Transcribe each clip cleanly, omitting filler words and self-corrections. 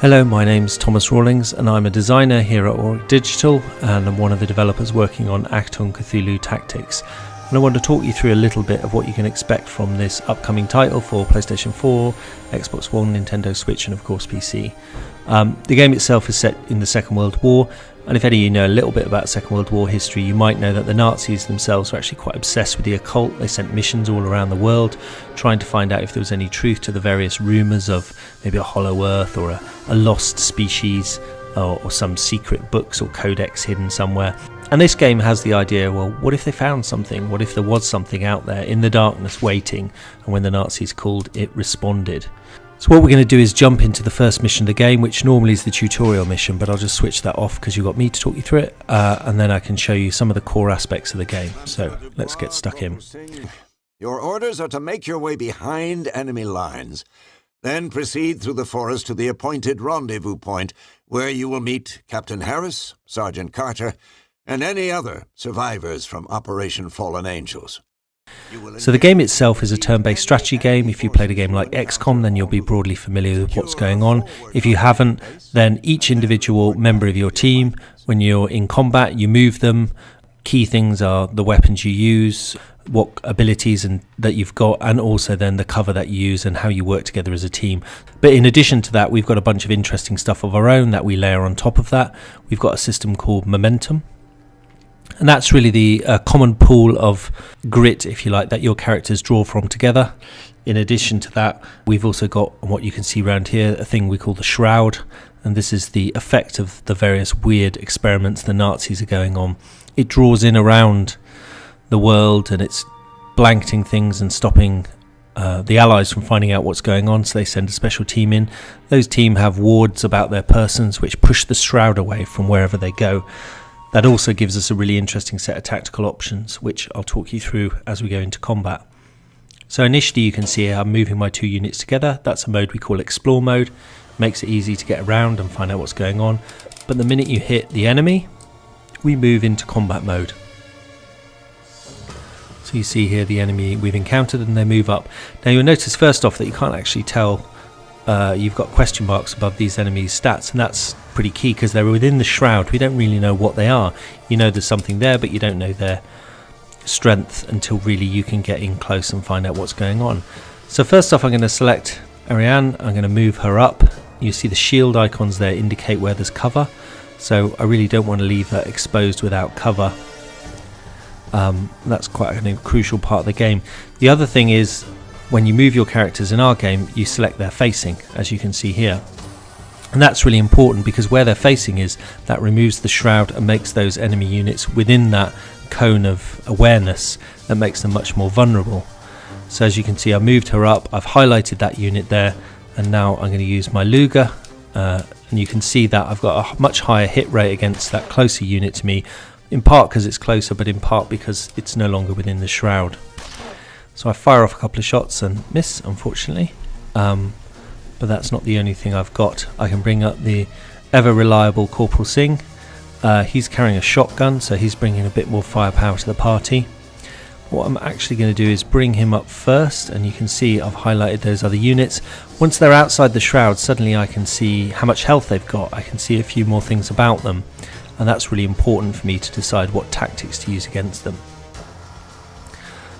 Hello, my name's Thomas Rawlings and I'm a designer here at Warwick Digital, and I'm one of the developers working on Achtung, Cthulhu Tactics. And I want to talk you through a little bit of what you can expect from this upcoming title for PlayStation 4, Xbox One, Nintendo Switch and of course PC. The game itself is set in the Second World War, and if any of you know a little bit about Second World War history, you might know that the Nazis themselves were actually quite obsessed with the occult. They sent missions all around the world trying to find out if there was any truth to the various rumours of maybe a hollow earth or a lost species or some secret books or codex hidden somewhere. And this game has the idea, well, what if they found something? What if there was something out there in the darkness waiting, and when the Nazis called, it responded? So what we're going to do is jump into the first mission of the game, which normally is the tutorial mission, but I'll just switch that off because you've got me to talk you through it, and then I can show you some of the core aspects of the game. So let's get stuck in. Your orders are to make your way behind enemy lines, then proceed through the forest to the appointed rendezvous point, where you will meet Captain Harris, Sergeant Carter, and any other survivors from Operation Fallen Angels. So the game itself is a turn-based strategy game. If you played a game like XOne, then you'll be broadly familiar with what's going on. If you haven't, then each individual member of your team, when you're in combat, you move them. Key things are the weapons you use, what abilities that you've got, and also then the cover that you use and how you work together as a team. But in addition to that, we've got a bunch of interesting stuff of our own that we layer on top of that. We've got a system called Momentum. And that's really the common pool of grit, if you like, that your characters draw from together. In addition to that, we've also got what you can see around here, a thing we call the Shroud. And this is the effect of the various weird experiments the Nazis are going on. It draws in around the world and it's blanketing things and stopping the Allies from finding out what's going on. So they send a special team in. Those team have wards about their persons which push the Shroud away from wherever they go. That also gives us a really interesting set of tactical options, which I'll talk you through as we go into combat. So initially you can see I'm moving my two units together. That's a mode we call Explore mode. Makes it easy to get around and find out what's going on. But the minute you hit the enemy, we move into combat mode. So you see here the enemy we've encountered and they move up. Now you'll notice first off that you can't actually tell, you've got question marks above these enemies' stats, and that's pretty key because they're within the Shroud. We don't really know what they are. You know there's something there, but you don't know their strength until really you can get in close and find out what's going on. So first off, I'm going to select Ariane. I'm going to move her up. You see the shield icons there indicate where there's cover, so I really don't want to leave her exposed without cover. That's quite a crucial part of the game. The other thing is, when you move your characters in our game, you select their facing, as you can see here. And that's really important because where they're facing that removes the Shroud and makes those enemy units within that cone of awareness, that makes them much more vulnerable. So as you can see, I moved her up, I've highlighted that unit there, and now I'm going to use my Luger, and you can see that I've got a much higher hit rate against that closer unit to me, in part because it's closer, but in part because it's no longer within the Shroud. So I fire off a couple of shots and miss, unfortunately. But that's not the only thing I've got. I can bring up the ever reliable Corporal Singh. He's carrying a shotgun, so he's bringing a bit more firepower to the party. What I'm actually going to do is bring him up first, and you can see I've highlighted those other units. Once they're outside the Shroud, suddenly I can see how much health they've got. I can see a few more things about them, and that's really important for me to decide what tactics to use against them.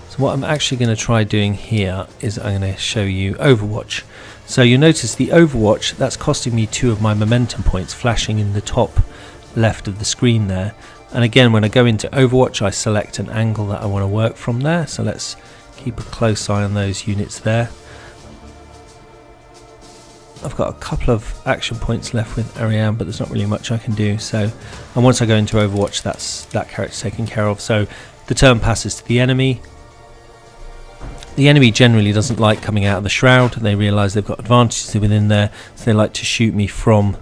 So what I'm actually going to try doing here is I'm going to show you Overwatch. So you'll notice the Overwatch, that's costing me 2 of my momentum points flashing in the top left of the screen there. And again, when I go into Overwatch, I select an angle that I want to work from there. So let's keep a close eye on those units there. I've got a couple of action points left with Ariane, but there's not really much I can do. So, and once I go into Overwatch, that character's taken care of. So the turn passes to the enemy. The enemy generally doesn't like coming out of the Shroud. They realise they've got advantages within there, so they like to shoot me from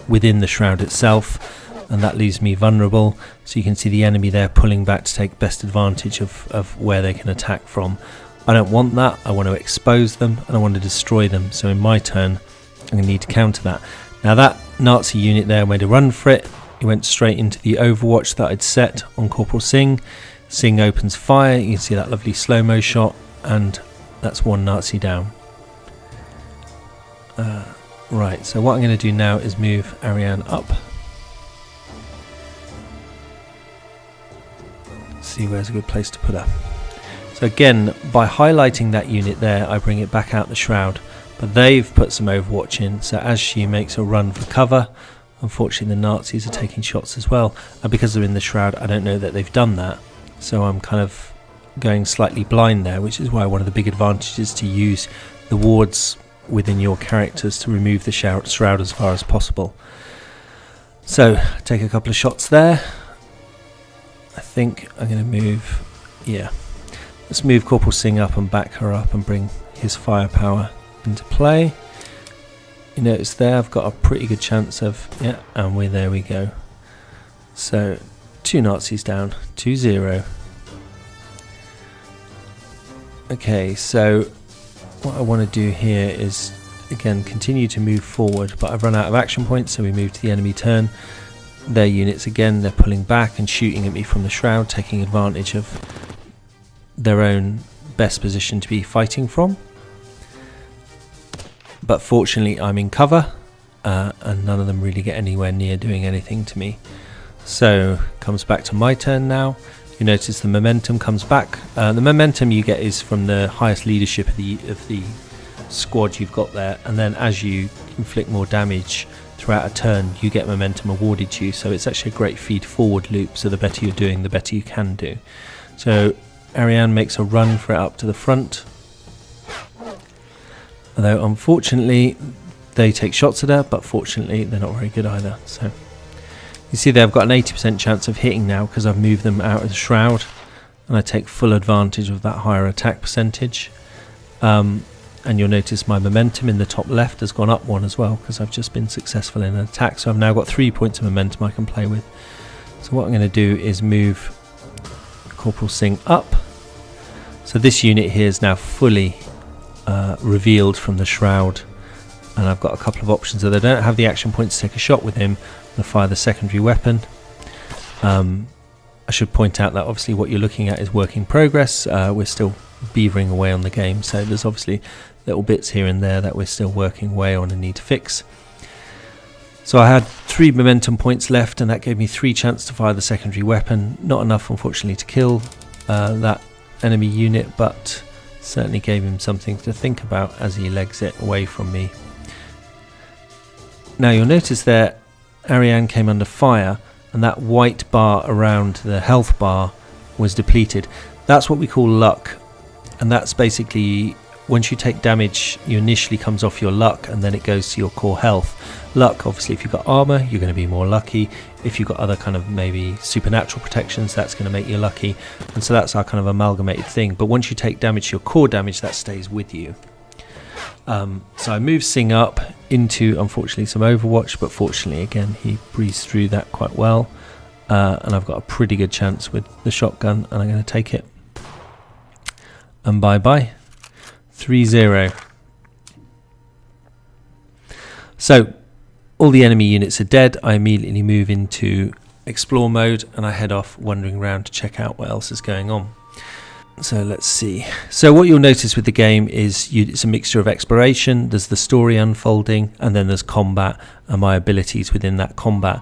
within the Shroud itself, and that leaves me vulnerable. So you can see the enemy there pulling back to take best advantage of where they can attack from. I don't want that. I want to expose them and I want to destroy them. So in my turn, I'm going to need to counter that. Now that Nazi unit there made a run for it. He went straight into the Overwatch that I'd set on Corporal Singh. Singh opens fire. You can see that lovely slow-mo shot, and that's one Nazi down. Right, so what I'm going to do now is move Ariane up. See where's a good place to put her. So again, by highlighting that unit there, I bring it back out the shroud. But they've put some Overwatch in, so as she makes a run for cover, unfortunately the Nazis are taking shots as well. And because they're in the shroud, I don't know that they've done that. So I'm kind of going slightly blind there, which is why one of the big advantages to use the wards within your characters to remove the shroud as far as possible. So take a couple of shots there. I think I'm going to move, yeah, let's move Corporal Singh up and back her up and bring his firepower into play. You notice there I've got a pretty good chance of, yeah, and there we go. So 2 Nazis down, 2-0. Okay, so what I want to do here is again continue to move forward, but I've run out of action points, so we move to the enemy turn. Their units again, they're pulling back and shooting at me from the shroud, taking advantage of their own best position to be fighting from. But fortunately I'm in cover, and none of them really get anywhere near doing anything to me. So comes back to my turn now. You notice the momentum comes back. The momentum you get is from the highest leadership of the squad you've got there, and then as you inflict more damage throughout a turn, you get momentum awarded to you. So it's actually a great feed forward loop, so the better you're doing, the better you can do. So Ariane makes a run for it up to the front, although unfortunately they take shots at her, but fortunately they're not very good either. So you see there I've got an 80% chance of hitting now because I've moved them out of the shroud, and I take full advantage of that higher attack percentage. And you'll notice my momentum in the top left has gone up 1 as well because I've just been successful in an attack. So I've now got 3 points of momentum I can play with. So what I'm going to do is move Corporal Singh up. So this unit here is now fully revealed from the shroud, and I've got a couple of options. So they don't have the action points to take a shot with him. I'm going to fire the secondary weapon. I should point out that obviously what you're looking at is work in progress. We're still beavering away on the game, so there's obviously little bits here and there that we're still working away on and need to fix. So I had 3 momentum points left, and that gave me 3 chances to fire the secondary weapon. Not enough, unfortunately, to kill that enemy unit, but certainly gave him something to think about as he legs it away from me. Now you'll notice there Ariane came under fire, and that white bar around the health bar was depleted. That's what we call luck, and that's basically once you take damage, you initially comes off your luck and then it goes to your core health. Luck, obviously, if you've got armor, you're going to be more lucky. If you've got other kind of maybe supernatural protections, that's going to make you lucky. And so that's our kind of amalgamated thing. But once you take damage, your core damage, that stays with you. So I moved Singh up into, unfortunately, some Overwatch, but fortunately, again, he breezed through that quite well. And I've got a pretty good chance with the shotgun, and I'm going to take it. And bye-bye. 3-0. So all the enemy units are dead. I immediately move into explore mode, and I head off wandering around to check out what else is going on. So let's see. So what you'll notice with the game is it's a mixture of exploration, there's the story unfolding, and then there's combat and my abilities within that combat.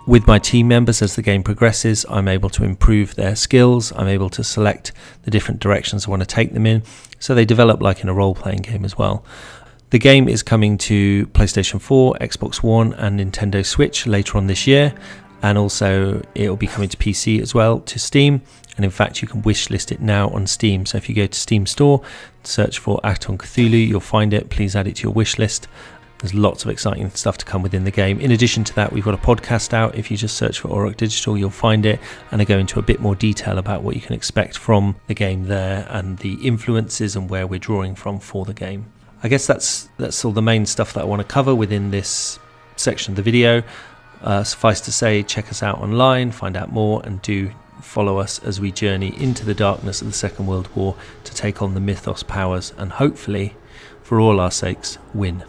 With my team members, as the game progresses, I'm able to improve their skills. I'm able to select the different directions I want to take them in. So they develop like in a role-playing game as well. The game is coming to PlayStation 4, Xbox One and Nintendo Switch later on this year. And also it'll be coming to PC as well, to Steam. And in fact, you can wishlist it now on Steam. So if you go to Steam Store, search for Achtung Cthulhu, you'll find it. Please add it to your wish list. There's lots of exciting stuff to come within the game. In addition to that, we've got a podcast out. If you just search for Auroch Digital, you'll find it. And I go into a bit more detail about what you can expect from the game there and the influences and where we're drawing from for the game. I guess that's all the main stuff that I want to cover within this section of the video. Suffice to say, check us out online, find out more, and do follow us as we journey into the darkness of the Second World War to take on the Mythos powers and hopefully, for all our sakes, win.